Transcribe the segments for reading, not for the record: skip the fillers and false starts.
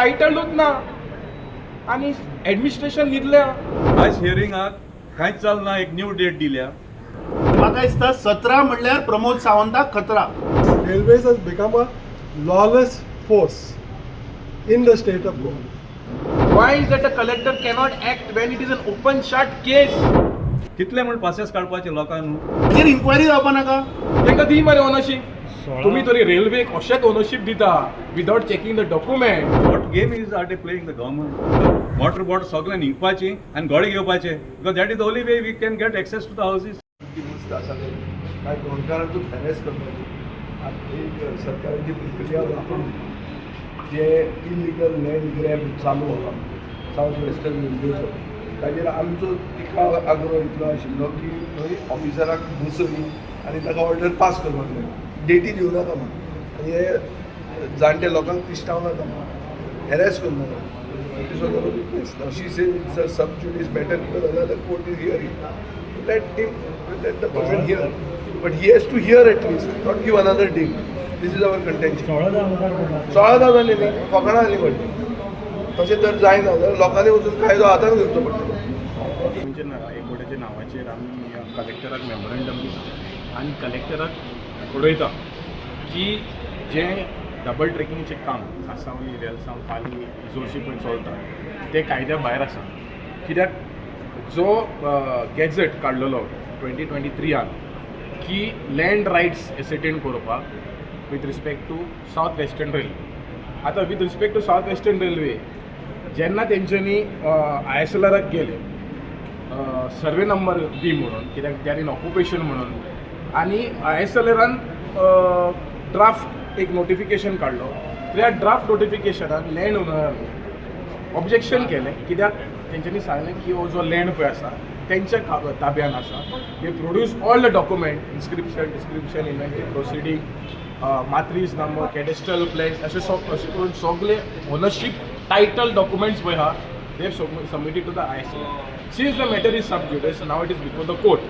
टायटलूच ना आणि ॲडमिनिस्ट्रेशन न्हिदल्या. आयज हियरिंगाक कांयच चलना, एक न्यू डेट दिल्या. म्हाका दिसता 17 म्हणल्यार प्रमोद सावंताक खतरा. Railways has become a lawless force in the state of Goa. Why is that the collector cannot act when it is an open shut case? कितले म्हण पासेस काडपाचे लोकांक. हाचेर इन्क्वायरी जावपा नाका. तांकां दी मरे ओनरशीप. तुम्ही तरी रेल्वेक अशेंच ओनरशीप दिता without checking the document. What game is are they playing the government. Motor boat सगळ्यांक हिंगपाची आनी घोडे घेवपाचे, because that is the only way we can get access to the houses. काय गोंयकारांचो हॅरेस करपाची एक सरकाराची प्रक्रिया वापरून जे इलिगल लँड ग्रॅब चालू आसा सावथ वेस्टर्न रेल्वेचो, ताजेर आमचो तिका आग्रो इतलो आशिल्लो की थंय ऑफिसराक बसोवन आनी ताका ऑर्डर पास करपाक जाय, डेटी दिवं नाका म्हणून. आनी हे जाणटे लोकांक तिश्टाव नाका म्हणून harass करनाका. She says it's a sub judice matter because another court is hearing. Let the person hear. But he has to hear at least, not give another date. This is our contention. 16 जाली न्ही, फकाणां जाली पडली. तशें जर जायना जाल्यार लोकांनी वचून कायदो हातांत घेवचो पडटलो. एकवटाच्या नांवाचेर आमी कलेक्टराक मेमोरंडम दिता आनी कलेक्टराक कळयता की जें डबल ट्रेकिंगचें काम कांसावली, रेल्सांव, पाली, जोरशी पळय चलता तें कायद्या भायर आसा. कित्याक जो गॅझेट काडलेलो 2023 की लँड रायट्स एसेटेन करपाक with respect to South western Railway. आतां with respect to South western Railway जेन्ना तेंच्यांनी ISLRाक गेले सर्वे नंबर दी म्हणून, कित्याक देर इन ऑक्युपेशन म्हणून, आनी ISLRान ड्राफ्ट एक नोटिफिकेशन काडलो. त्या ड्राफ्ट नोटिफिकेशनाक लँड ओनरान ऑब्जेक्शन केलें. कित्याक तेंच्यांनी सांगलें की हो जो लँड पळय आसा तेंच्या ताब्यान आसा. They produce all the document, inscription, description, inventory proceeding, मात्रीज नंबर, कॅडेस्ट्रल प्लॅन्स, अशें करून सगळे ओनरशीप टायटल डॉक्युमेंट्स पळय आहा they submitted to the ISLR. Since the matter is sub judice, now it is before the court.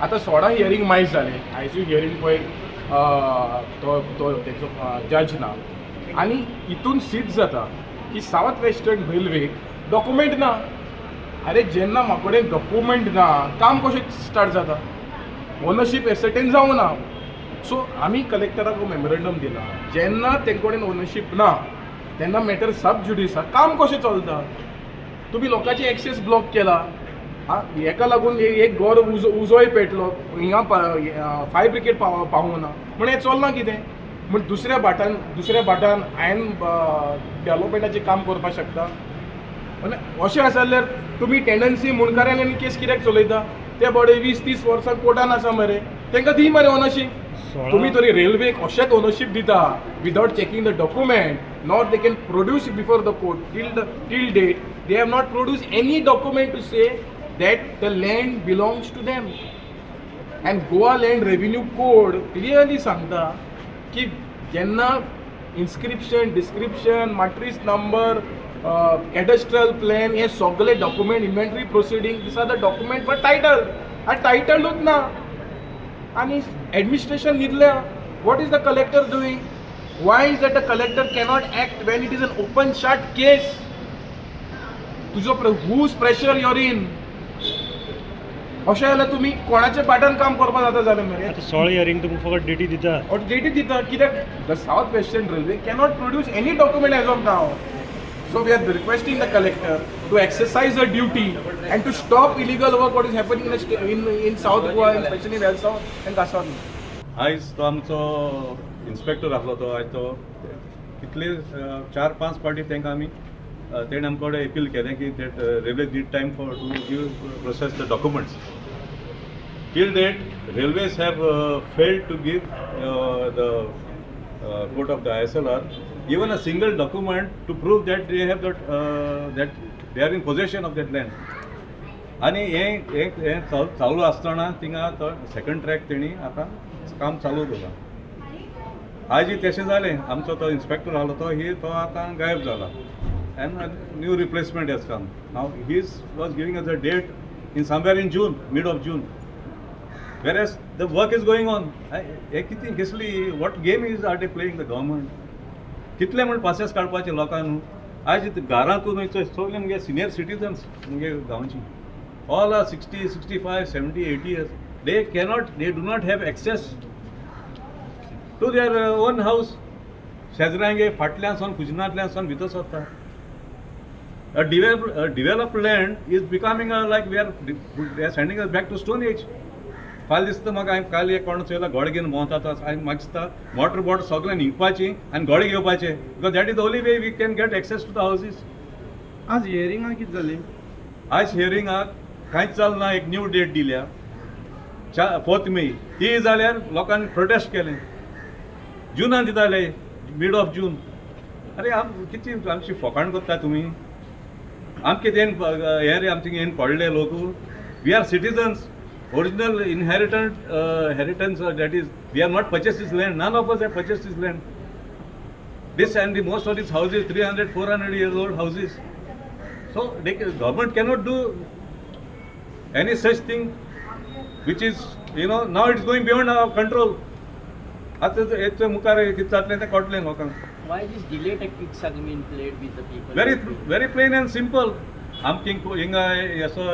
आतां 16 hearing मायज जालें. आयजूय हियरींग पळय तो तेचो जज ना आनी हितून सिद्ध जाता की सावथ वेस्टर्न रेल्वेक डॉक्युमेंट ना. अरे जेन्ना म्हाका कडेन डॉक्युमेंट ना काम कशें स्टार्ट जाता, ओनरशीप एसेटेन जावं ना. सो आमी कलेक्टराक मेमोरंडम दिला जेन्ना तेंचे कडेन ओनरशीप ना तेन्ना मॅटर सब जुडिस काम कशें चलता. तुमी लोकांची एक्सेस ब्लॉक केला. हेका लागून एक घर उजोय पेटलो, हिंगा फायर ब्रिगेड पावूं ना म्हण हें चलना कितें. म्हण दुसऱ्या भाटान हांवें डेव्हलपमेंटाचें काम करपाक शकता. अशें आसा जाल्यार तुमी टेंडन्सी मुणकारांनी आनी केस कित्याक चलयता. ते बडे 20-30 वर्सां कोर्टान आसा मरे, तांकां दी मरे ओनरशीप. तुम्ही तरी रेल्वेक अशेंच ओनरशीप दिता without checking the document. Not they can produce before the court till date. They have not produce any document to say that the land belongs to them. And Goa Land Revenue Code clearly सांगता की जेन्ना inscription, description, matriz number, cadastral plan हे सगळे document, inventory proceeding, this are the document for title. हा टायटलूच ना आणि administration न्हिदल्या. What is the collector doing? Why is that the collector cannot act when it is an open shut case? तुजो हूज pressure your in? अशें जाल्यार तुमी कोणाच्या पाटान काम करपाक जाता जाल्यार मरे. 16 हियरींग तुमकां फकत डेटी दिता. डेटी दिता कित्याक the south western railway can't produce any document as of now. So we are requesting the collector to exercise a duty and to stop illegal work what is happening in south Goa, specially Velsao and Cansaulim. आयज तो आमचो inspector आसलो तो आयज तो कितले 4-5 फावटी तांकां आमी तेणें आमचे कडेन अपील केलें की that railway need time for to give process the documents. Till date railways have failed to give the court of the ISLR even a single document to prove that they have that they are in possession of that land. आणि हे चालू आसतना थिंगा तो second track तेणी आतां काम चालू केलां. आयज तशें जालें. आमचो तो इन्स्पेक्टर आसलो तो आतां गायब जाला and a new replacement has come. Now he was giving us a date in somewhere in June, mid of June, whereas the work is going on. What game are they playing, the government? कितले म्हण passes काडपाचे लोकांक. आज घरांतून वयचो सगळे मुगे senior citizens मुगे गांवची all R 60, 65, 70, 80 years. They do not have access to their own house. शेजरांगे फाटल्यानसून कुजनांतल्यानसून भितर सरता. A developed land is becoming like they are sending us back to Stone Age. फाल्यां दिसता म्हाका हांवें काल एक कोण चोयला घोडे घेवन भोंवता तो हांवें म्हाका दिसता मोटर बोट सगळें न्हिंकपाची आनी घोडे घेवपाचे because that is the only way we can get access to the houses. आज हियरिंगा कितें जालें? आज हियरिंगाक कांयच जालें ना. एक न्यू डेट दिल्या 4 मे. ती जाल्यार लोकांनी प्रोटेस्ट केलें. जुनान दिताले मिड ऑफ जून. अरे कितें आमची फोकाण करता तुमी? आमचे हे रे आमचे हें पडले लोक. We are citizens. Original inheritance that is, we have not purchased this land. None of us have purchased this land. This and the most of these houses, 300, 400 years old houses. So government cannot do any such thing, which is, now it's going beyond our control. आता हेचे मुखार कितें जातलें तें कळटलें लोकांक. Why these delay tactics are being played with the people? Very plain and simple. Hinga so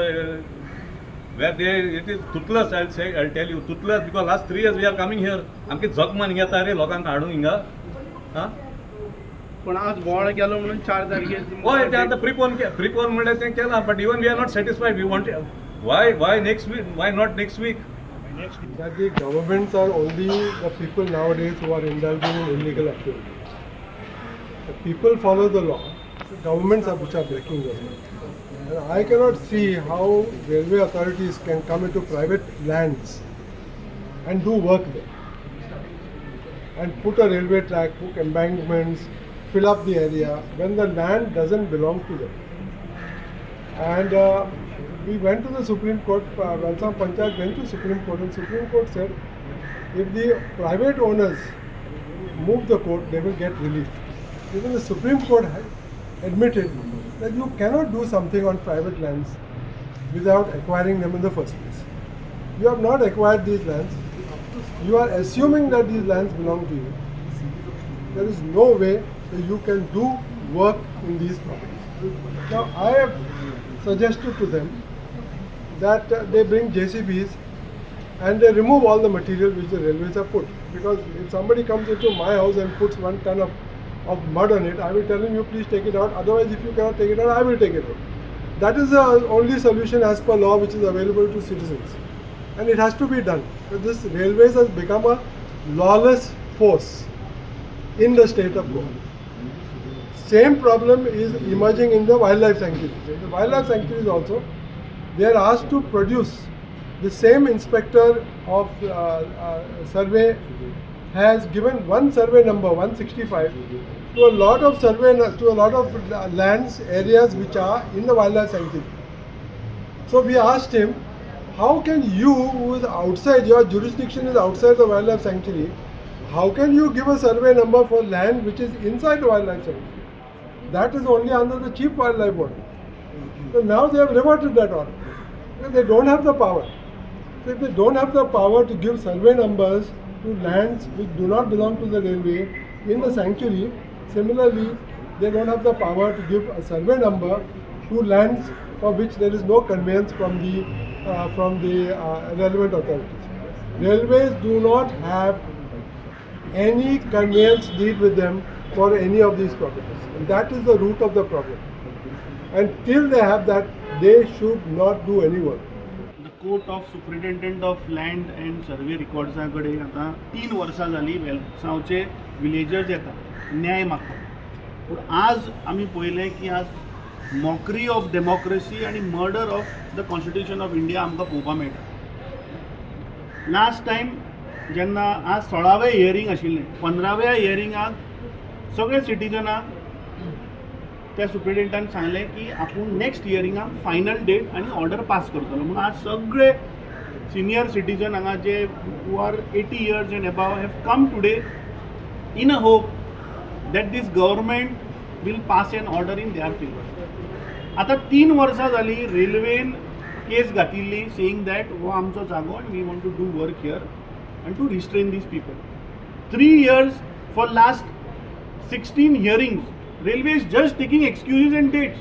where it is toothless. I'll tell you toothless because last 3 years we are coming here. आमके जगमान घेता रे लोकांक हाडून हिंगा. पण आज बोवाळ गेलो म्हणून 4 तारखेर हय ते आतां प्रिपोन म्हणल्यार तें केलां but even we are not satisfied. We want why next week? Why not next week? That the governments are only the people nowadays who are indulging in illegal activity. The people follow the law. The governments are which are breaking the law. And I cannot see how railway authorities can come into private lands and do work there and put a railway track, put embankments, fill up the area when the land doesn't belong to them. And we went to the Supreme Court. Valsam Panchayat went to Supreme Court, and Supreme Court said if the private owners move the court, they will get relief. Even the Supreme Court had admitted that you cannot do something on private lands without acquiring them in the first place. You have not acquired these lands. You are assuming that these lands belong to you. There is no way that you can do work in these properties. Now I have suggested to them that they bring JCBs and they remove all the material which the railways have put. Because if somebody comes into my house and puts 1 ton of mud on it, I will tell him you please take it out. Otherwise, if you cannot take it out, I will take it out. That is the only solution as per law which is available to citizens. And it has to be done. But this railways has become a lawless force in the state of Goa. Same problem is emerging in the wildlife sanctuaries. In the wildlife sanctuaries also, they are asked to produce. The same inspector of survey has given one survey number 165 to a lot of lands areas which are in the wildlife sanctuary. So we asked him, how can you, who is outside, your jurisdiction is outside the wildlife sanctuary, how can you give a survey number for land which is inside the wildlife sanctuary? That is only under the chief wildlife warden. So now they have reverted that order. They don't have the power. So if they don't have the power to give survey numbers to lands which do not belong to the railway in the sanctuary, similarly they don't have the power to give a survey number to lands for which there is no conveyance from the relevant authorities. Railways do not have any conveyance deed with them for any of these properties, and that is the root of the problem. And till they have that, they should not do any work. The Court of Superintendent of Land and Survey Records कडेन आतां 3 वर्सां जालीं वेलसांवचे villagers येतात न्याय मागतात. पूण आज आमी पळयलें की आज मॉकरी ऑफ डेमोक्रेसी आनी murder of the constitution of India आमकां पळोवपाक मेळटा. लास्ट टायम जेन्ना आज 16वें हियरींग आशिल्लें, 15व्या हियरिंगाक सगळे सिटीजनाक त्या सुप्रिटेंडंटान सांगलें की आपूण नेक्स्ट हियरिंगाक फायनल डेट आनी ऑर्डर पास करतलो. म्हणून आज सगळे सिनियर सिटीजन हांगा जे who are 80 years and above have come today in a hope that this government will pass an order in their favour. आतां 3 वर्सां जालीं रेल्वेन केस घातिल्ली सेईंग दॅट हो आमचो जागो आनी we want to do work here आनी to restrain these people. 3 years for last 16 hearings railway is just taking excuses and dates.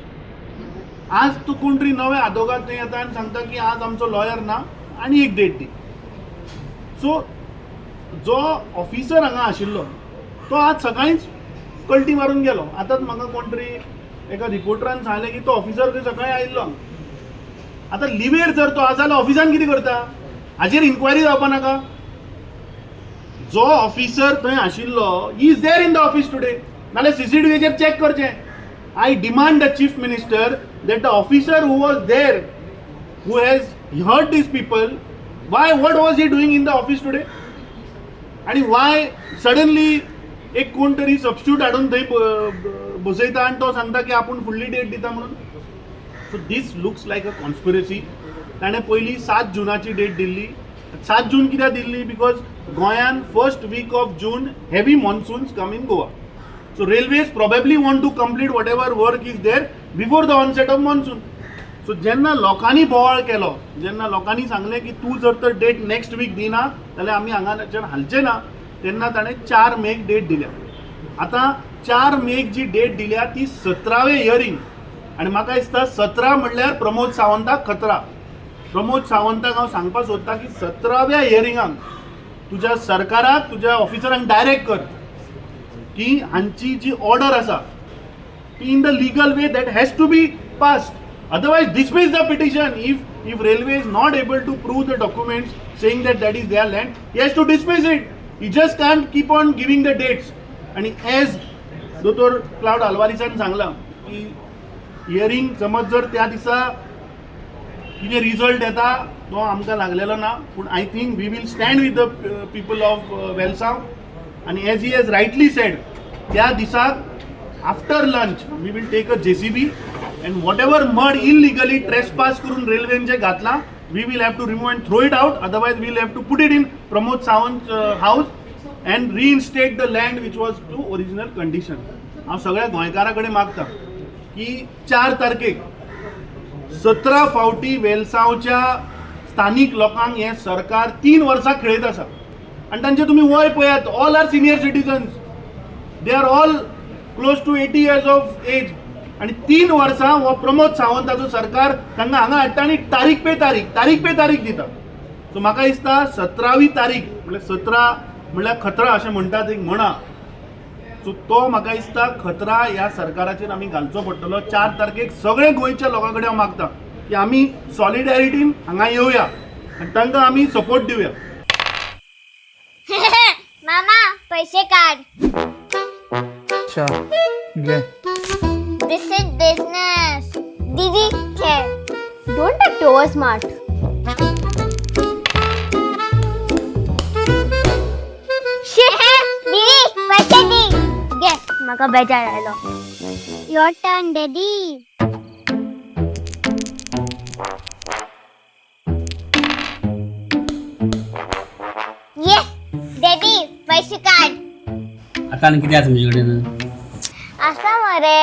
आज तू कोण तरी नवे आदोगाद थंय येता आनी सांगता की आज आमचो लॉयर ना आनी एक डेट दी. सो जो ऑफिसर हांगा आशिल्लो तो आज सकाळींच कल्टी मारून गेलो. आतांच म्हाका कोण तरी एका रिपोर्टरान सांगलें की तो ऑफिसर थंय सकाळीं आयिल्लो. आतां लिवेर जर तो आज जाल्यार ऑफिसान कितें करता? हाजेर इन्क्वायरी जावपा नाका? जो ऑफिसर थंय आशिल्लो is there in the office today, नाल्यार CCTVचेर चॅक करचें. I demand the chief minister that the officer who was there, who has hurt these people, what was he doing in the office today? And why suddenly एक कोण तरी substitute हाडून थंय बसयता आनी तो सांगता की आपूण फुडली डेट दिता म्हणून. So these looks like a conspiracy. ताणें पयलीं 7 जुनाची डेट दिल्ली. 7 जून कित्याक दिल्ली? बिकॉज गोंयान first week of June heavy monsoons come in Goa. So railways probably want to complete whatever work is there before the onset of monsoon. So जेन्ना लोकांनी बोवाळ केलो, जेन्ना लोकांनी सांगलें की तूं जर तर डेट नेक्स्ट वीक दिना जाल्यार आमी हांगाच्यान हालचे ना, तेन्ना ताणें 4 मेक डेट दिल्या. आतां 4 मेक जी डेट दिल्या ती 17वें हियरींग. आनी म्हाका दिसता 17 म्हणल्यार प्रमोद सावंताक खतरा. प्रमोद सावंताक हांव सांगपाक सोदतां की 17व्या हियरिंगाक तुज्या सरकाराक, तुज्या ऑफिसरांक डायरेक्ट कर की हांची जी ऑर्डर आसा ती in the legal way that has to be passed. Otherwise dismiss the petition. If railway is not able to prove the documents saying that is their land, he has to dismiss it. He just can't keep on giving the dates. आणि as दोतोर Claude आल्वारिसान सांगलां की hearing समज जर त्या दिसा कितें रिजल्ट येता तो आमकां लागलेलो ना, पूण I think we will stand with the people of Velsao. आणि as he has rightly said, त्या दिसाक after lunch we will take a JCB and whatever mud illegally trespass करून रेल्वेन जे घातलां we will have to remove and throw it out. Otherwise we will have to put it in Pramod Sawant house and reinstate the land which was to original condition. हांव सगळ्या गोंयकारां कडेन मागता की 4 तारखेक 17 फावटी वेलसांवच्या स्थानीक लोकांक हें सरकार 3 वर्सां खेळयत आसा. आणि तांचे तुम्ही वय पळयात, all are senior citizens. They are all close to 80 years of age. आणि 3 वर्सां हो प्रमोद सावंताचो सरकार तांकां हांगा हाडटा आनी तारीख पे तारीख दिता. सो म्हाका दिसता 17वी तारीख म्हणल्यार 17 म्हणल्यार खतरा अशें म्हणटात एक म्हणा. सो तो म्हाका दिसता खतरा ह्या सरकाराचेर आमी घालचो पडटलो. 4 तारखेक सगळे गोंयच्या लोकां कडेन हांव मागता की आमी सॉलिडॅरिटीन हांगा येवया आनी तांकां आमी सपोर्ट दिवया. मामा पैसे काढ. अच्छा घे. This is business. दीदी खेळ. Don't take over smart. दीदी पैसे दी. घे म्हाका बेजार आयलो. Your turn daddy. Yes daddy पैसे काढ. आता आनी कितें आसा म्हजे कडेन? आसा मरे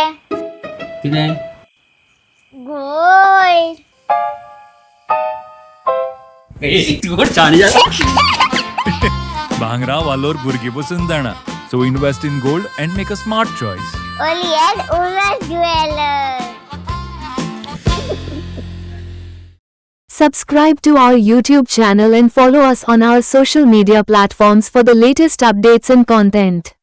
कितें? गोल्ड. गोड छान भांगरा वालोर भुरगीं बसून जाणा. So invest in gold and make a smart choice. Only at Umesh jewellers. Subscribe to our YouTube channel and follow us on our social media platforms for the latest updates and content.